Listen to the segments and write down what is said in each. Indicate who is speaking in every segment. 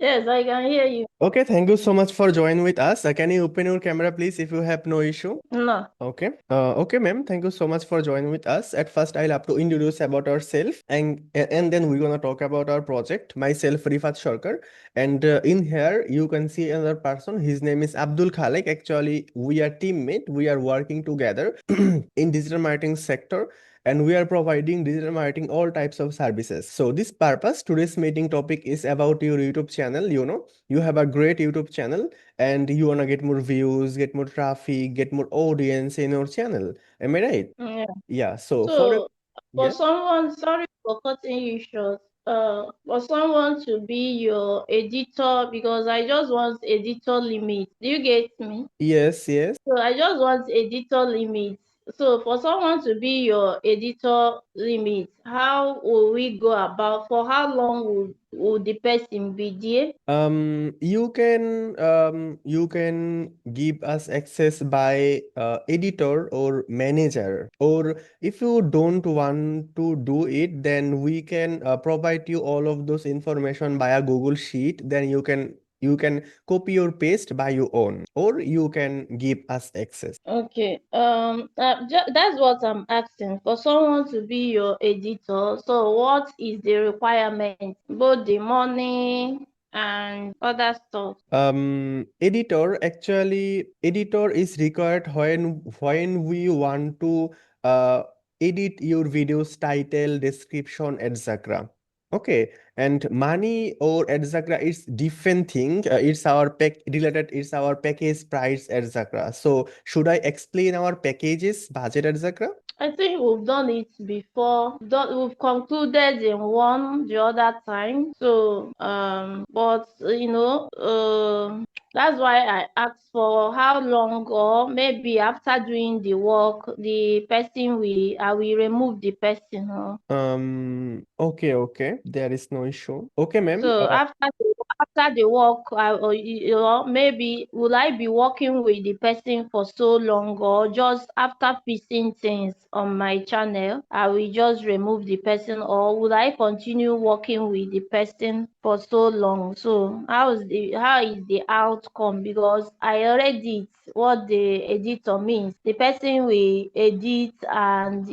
Speaker 1: Yes, I can hear you.
Speaker 2: Okay, thank you so much for joining with us. Can you open your camera, please, if you have no issue?
Speaker 1: No.
Speaker 2: Okay. Okay, ma'am. Thank you so much for joining with us. At first, I'll have to introduce about ourselves, and then we're gonna talk about our project. Myself, Rifat Sharkar, and in here you can see another person. His name is Abdul Khalik. Actually, we are teammate. We are working together in digital marketing sector, and we are providing digital marketing all types of services. So this purpose, today's meeting topic is about your YouTube channel. You have a great YouTube channel and you wanna get more views, get more traffic, get more audience in your channel. Am I right?
Speaker 1: Yeah.
Speaker 2: Yeah. So for a
Speaker 1: So for
Speaker 2: yeah.
Speaker 1: someone, sorry for cutting you short. For someone to be your editor, because I just want editor limit. Do you get me?
Speaker 2: Yes, yes.
Speaker 1: So I just want editor limits. So for someone to be your editor limit, how will we go about? For how long will the person be there?
Speaker 2: You can give us access by editor or manager, or if you don't want to do it, then we can provide you all of those information via Google Sheet. Then you can copy or paste by your own, or you can give us access.
Speaker 1: Okay. That's what I'm asking. For someone to be your editor, so what is the requirement? Both the money and other stuff.
Speaker 2: Editor is required when we want to uh edit your videos title, description, etc. Okay, and money or etc. is different thing. It's our it's our package price, etc. So should I explain our packages, budget, etc.?
Speaker 1: I think we've done it before. We've concluded in one the other time. So, but that's why I asked for how long, or maybe after doing the work, the person I will remove the person. Huh?
Speaker 2: Okay, okay. There is no issue. Okay, ma'am.
Speaker 1: So after the work, or maybe will I be working with the person for so long, or just after fixing things on my channel, I will just remove the person, or will I continue working with the person for so long? So how is the outcome? Because I already did what the editor means. The person will edit and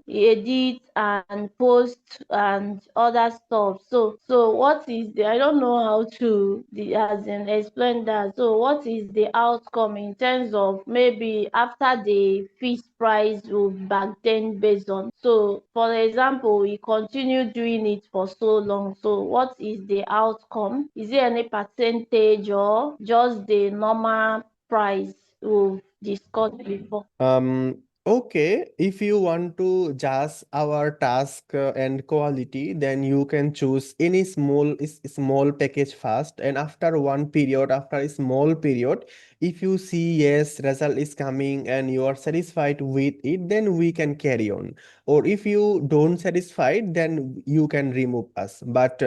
Speaker 1: edit and post and other stuff. So what is the I don't know how to as in explain that. So what is the outcome in terms of maybe after the fixed price will back then based on. So for example, we continue doing it for so long. So what is the outcome? Is there any percentage or just the normal price we've discussed before?
Speaker 2: Okay, if you want to judge our task and quality, then you can choose any small package first, and after a small period, if you see yes, result is coming and you are satisfied with it, then we can carry on. Or if you don't satisfied, then you can remove us. But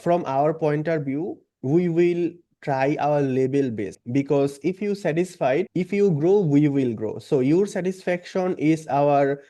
Speaker 2: from our point of view, we will try our level best, because if you grow, we will grow. So your satisfaction is our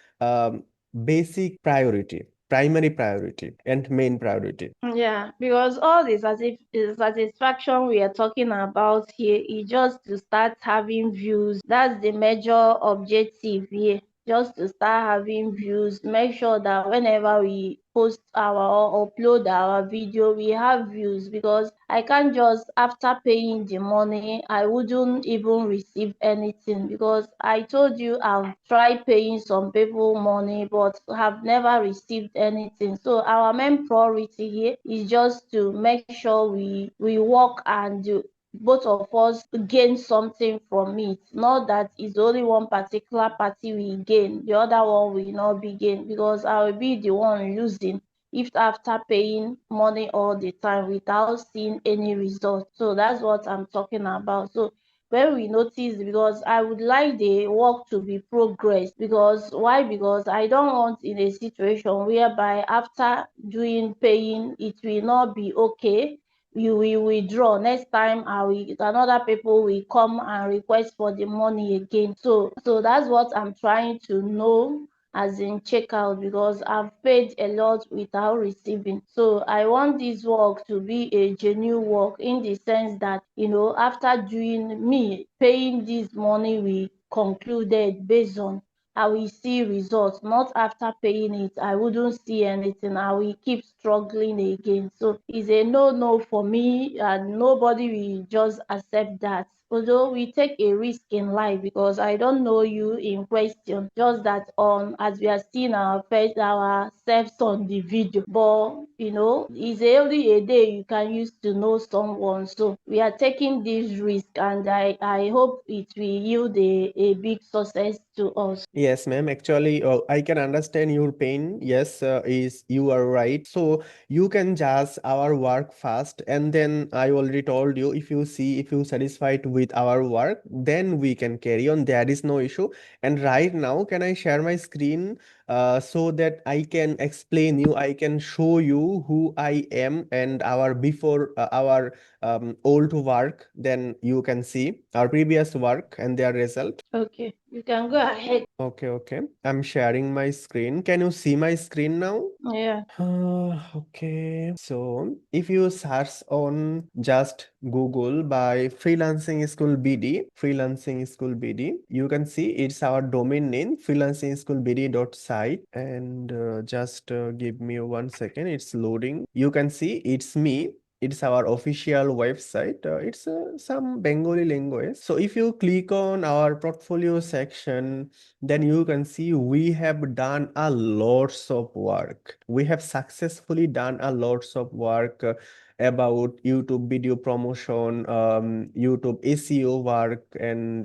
Speaker 2: basic priority, primary priority, and main priority.
Speaker 1: Yeah, because all this as if satisfaction we are talking about here is just to start having views. That's the major objective here. Just to start having views, make sure that whenever we post our or upload our video, we have views. Because I can't just after paying the money, I wouldn't even receive anything. Because I told you I've tried paying some people money but have never received anything. So our main priority here is just to make sure we work and both of us gain something from it. Not that it's only one particular party we gain, the other one will not be gain, because I will be the one losing if after paying money all the time without seeing any result. So that's what I'm talking about. So when we notice, because I would like the work to be progress. Because why? Because I don't want in a situation whereby after doing paying it will not be okay, you will withdraw. Next time I will another people will come and request for the money again. So that's what I'm trying to know, as in check out, because I've paid a lot without receiving. So I want this work to be a genuine work, in the sense that, after doing me paying this money, we concluded based on, I will see results. Not after paying it, I wouldn't see anything. I will keep struggling again. So it's a no for me, and nobody will just accept that. Although we take a risk in life, because I don't know you in question, just that as we are seeing our face ourselves on the video. But it's only a day you can use to know someone. So we are taking this risk, and I hope it will yield a big success to us.
Speaker 2: Yes, ma'am. Actually, I can understand your pain. Yes, is you are right. So you can judge our work first, and then I already told you, if you satisfied with our work, then we can carry on. There is no issue. And right now, can I share my screen so that I can explain you, I can show you who I am and our before our old work. Then you can see our previous work and their result.
Speaker 1: Okay, you can go ahead.
Speaker 2: Okay, okay. I'm sharing my screen. Can you see my screen now?
Speaker 1: Yeah.
Speaker 2: Okay. So if you search on just Google by freelancing school BD, you can see it's our domain name, freelancingschoolbd.site. And just give me 1 second. It's loading. You can see it's me. It's our official website. It's some Bengali language. So if you click on our portfolio section, then you can see we have done a lots of work. We have successfully done a lots of work about YouTube video promotion, YouTube SEO work, and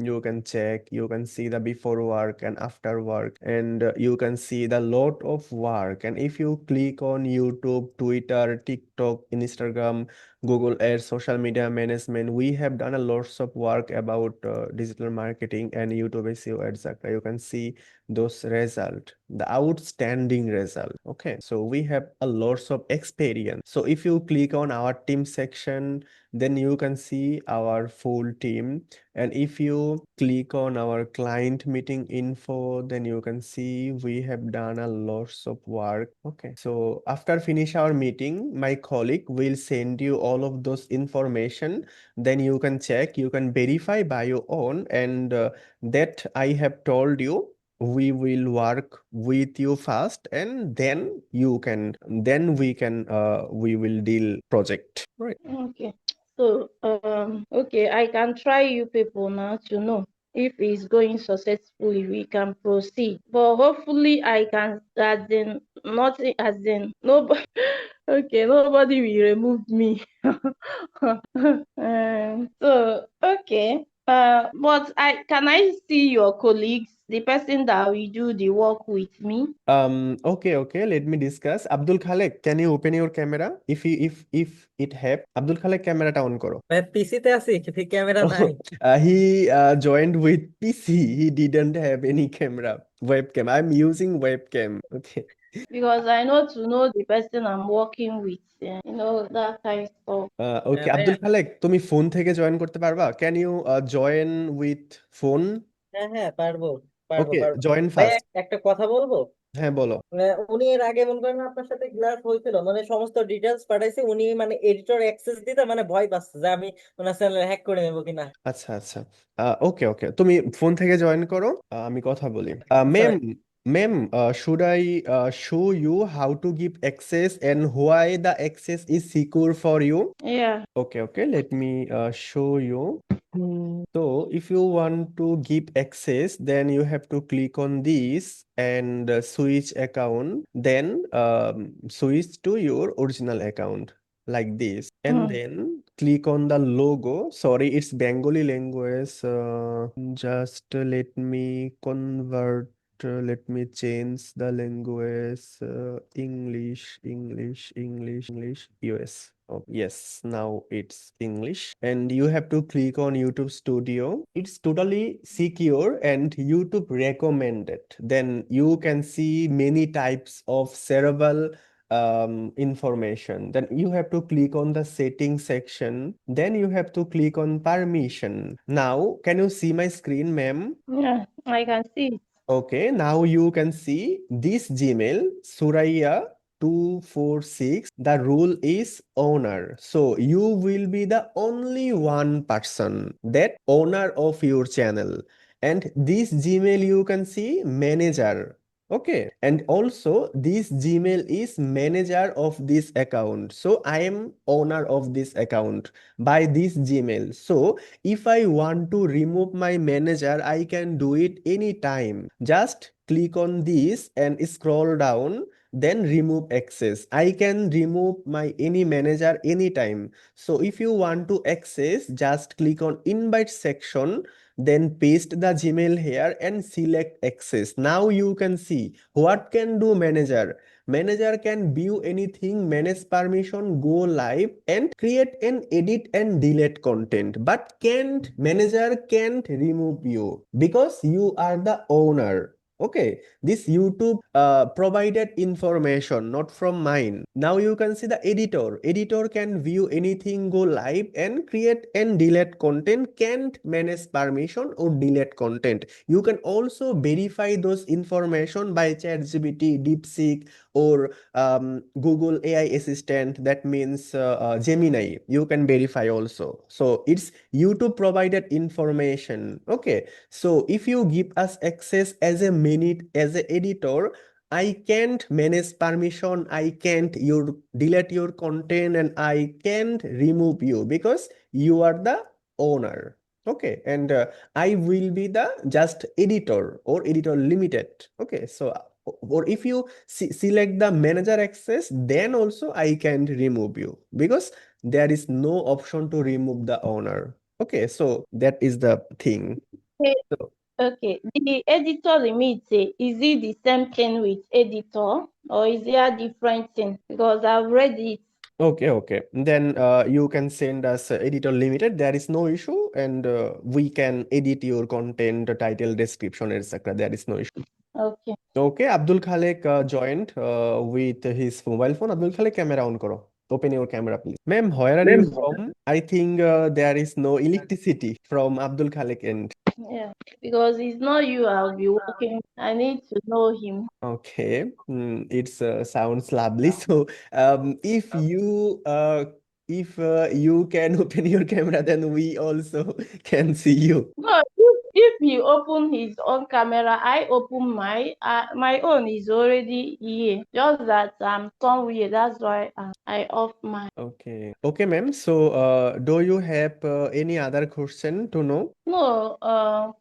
Speaker 2: you can check, you can see the before work and after work, and you can see the lot of work. And if you click on YouTube, Twitter, TikTok, Instagram, Google Ads, social media management, we have done a lots of work about digital marketing and YouTube SEO, etc. You can see those result, the outstanding result. Okay, so we have a lots of experience. So if you click on our team section, then you can see our full team. And if you click on our client meeting info, then you can see we have done a lots of work. Okay, so after finish our meeting, my colleague will send you all of those information. Then you can check, you can verify by your own, and that I have told you, we will work with you first, and then we will deal project, right?
Speaker 1: Okay. So, okay, I can try you people now to know if it's going successfully, we can proceed. But hopefully I can, as in, not as in, nobody, okay, nobody will remove me. So, okay. But I see your colleagues, the person that will do the work with me?
Speaker 2: Okay, okay, let me discuss. Abdul Khalek, can you open your camera? If it help, Abdul Khalek, camera ta on karo.
Speaker 3: ভাই পিসিতে আছি কিন্তু camera নাই।
Speaker 2: He joined with PC. He didn't have any camera, webcam. I'm using webcam. Okay.
Speaker 1: Because I know to know the person I'm working with, that kind of stuff.
Speaker 2: Okay,
Speaker 3: ভাই
Speaker 2: আব্দুল খালেক, তুমি phone থেকে join করতে পারবা? Can you join with phone?
Speaker 3: হ্যাঁ হ্যাঁ পারবো পারবো
Speaker 2: Okay,
Speaker 3: পারবো।
Speaker 2: join
Speaker 3: ভাই
Speaker 2: first.
Speaker 3: একটা কথা বলবো।
Speaker 2: হ্যাঁ, বলো।
Speaker 3: মানে উনি এর আগে মনে করেন আপনার সাথে ক্লাস হয়েছিল, মানে সমস্ত ডিটেলস পাঠাইছে, উনি মানে এডিটর অ্যাক্সেস দিতে মানে ভয় পাচ্ছে যে আমি ওনার চ্যানেল হ্যাক করে নেবো কিনা।
Speaker 2: আচ্ছা, আচ্ছা। ওকে, ওকে, তুমি ফোন থেকে জয়েন করো। আমি কথা বলি।
Speaker 3: আচ্ছা
Speaker 2: ম্যাম,
Speaker 3: ভাই।
Speaker 2: Ma'am, should I show you how to give access and why the access is secure for you?
Speaker 1: Yeah.
Speaker 2: Okay, okay, let me show you. So if you want to give access, then you have to click on this and switch account, then switch to your original account like this, and
Speaker 1: Mm.
Speaker 2: then click on the logo. Sorry, it's Bengali language. Just let me convert. Let me change the language. English, US. Oh, yes, now it's English. And you have to click on YouTube Studio. It's totally secure and YouTube recommended. Then you can see many types of shareable information. Then you have to click on the settings section. Then you have to click on permission. Now, can you see my screen, ma'am?
Speaker 1: Yeah, I can see it.
Speaker 2: Okay, now you can see this Gmail, Suraya246. The rule is owner. So you will be the only one person that owner of your channel. And this Gmail you can see manager. Okay, and also this Gmail is manager of this account. So I am owner of this account by this Gmail. So if I want to remove my manager, I can do it anytime. Just click on this and scroll down, then remove access. I can remove my any manager anytime. So if you want to access, just click on invite section, then paste the Gmail here and select access. Now you can see what can do manager. Manager can view anything, manage permission, go live, and create and edit and delete content. But manager can't remove you because you are the owner. Okay, this YouTube provided information, not from mine. Now you can see the editor. Editor can view anything, go live, and create and delete content, can't manage permission or delete content. You can also verify those information by ChatGPT, DeepSeek, or Google AI Assistant. That means Gemini. You can verify also. So it's YouTube provided information. Okay. So if you give us access as a minute as an editor, I can't manage permission, I can't delete your content, and I can't remove you because you are the owner. Okay, and I will be the just editor or editor limited. Okay, so or if you select the manager access, then also I can remove you because there is no option to remove the owner. Okay, so that is the thing.
Speaker 1: Okay,
Speaker 2: So,
Speaker 1: okay. The editor limit, is it the same thing with editor or is it a different thing? Because I've read it.
Speaker 2: okay. Then you can send us editor limited. There is no issue, and we can edit your content, title, description, etc. There is no issue.
Speaker 1: Okay.
Speaker 2: Okay, Abdul Khalek joined with his mobile phone. Abdul Khalek, camera on karo. Open your camera, please. Ma'am, where are you from? I think there is no electricity from Abdul Khalek end.
Speaker 1: Yeah. Because it's not you I'll be working. I need to know him.
Speaker 2: Okay, it's sounds lovely. So, if you can open your camera, then we also can see you.
Speaker 1: No, if he open his own camera, I open my own is already here. Just that I'm somewhere. That's why I off mine.
Speaker 2: Okay, ma'am. So, do you have any other question to know?
Speaker 1: No,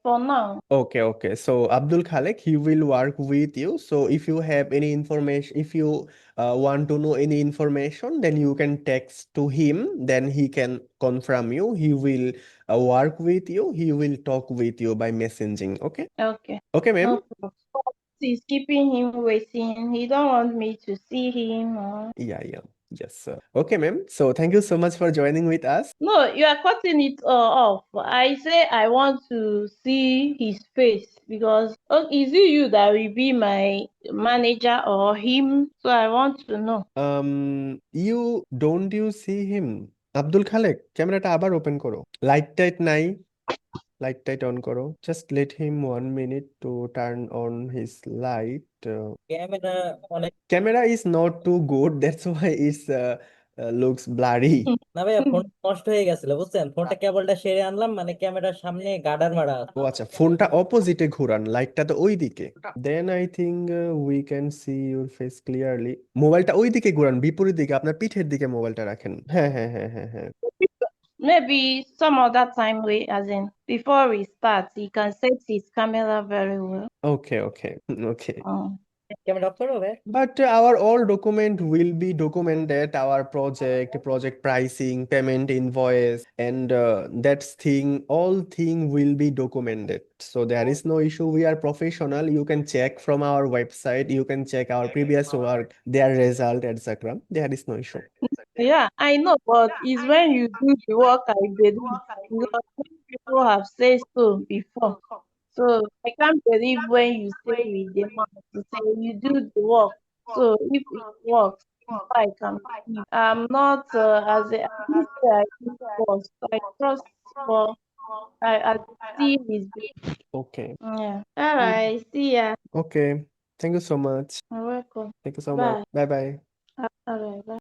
Speaker 1: for now.
Speaker 2: Okay. So Abdul Khalek, he will work with you. So if you have any information, if you want to know any information, then you can text to him. Then he can confirm you. He will work with you. He will talk with you by messaging. Okay.
Speaker 1: Okay.
Speaker 2: Okay, ma'am.
Speaker 1: No problem. He's keeping him waiting. He don't want me to see him.
Speaker 2: Yeah. Yes, sir. Okay, ma'am. So thank you so much for joining with us.
Speaker 1: No, you are cutting it off. I say I want to see his face because is it you that will be my manager or him? So I want to know.
Speaker 2: You see him? Abdul Khalek, ক্যামেরাটা আবার open করো। Light tight নাই, light tight on করো। Just let him 1 minute to turn on his light.
Speaker 3: Camera অনেক
Speaker 2: Camera is not too good, that's why it's looks blurry.
Speaker 3: না ভাইয়া, phone নষ্ট হয়ে গেছিল বুঝছেন, ফোনটা কেবলটা সেরে আনলাম, মানে ক্যামেরার সামনে গার্ডার মারা আছে।
Speaker 2: ও আচ্ছা, ফোনটা অপোজিটে ঘুরান, লাইটটা তো ওই দিকে। Then I think we can see your face clearly. মোবাইলটা ওই দিকে ঘুরান, বিপরীত দিকে, আপনার পিঠের দিকে মোবাইলটা রাখেন। হ্যাঁ।
Speaker 1: Maybe some other time as in before we start, he can set his camera very well.
Speaker 2: Okay.
Speaker 3: Camera off করবো ভাই?
Speaker 2: But our all document will be documented, our project pricing, payment invoice, and all thing will be documented. So there is no issue. We are professional. You can check from our website. You can check our previous work, their result, etc. There is no issue.
Speaker 1: Yeah, I know, but it's when you do the work, I believe. Because many people have said so before. So I can't believe when you say with the mouth to say you do the work. So if it works, I can believe. I'm not as a I didn't say I did first. I trust for I see his video.
Speaker 2: Okay.
Speaker 1: Yeah. All right. See ya.
Speaker 2: Okay. Thank you so much.
Speaker 1: You're welcome.
Speaker 2: Thank you so much.
Speaker 1: Bye.
Speaker 2: Bye bye.
Speaker 1: All right. Bye.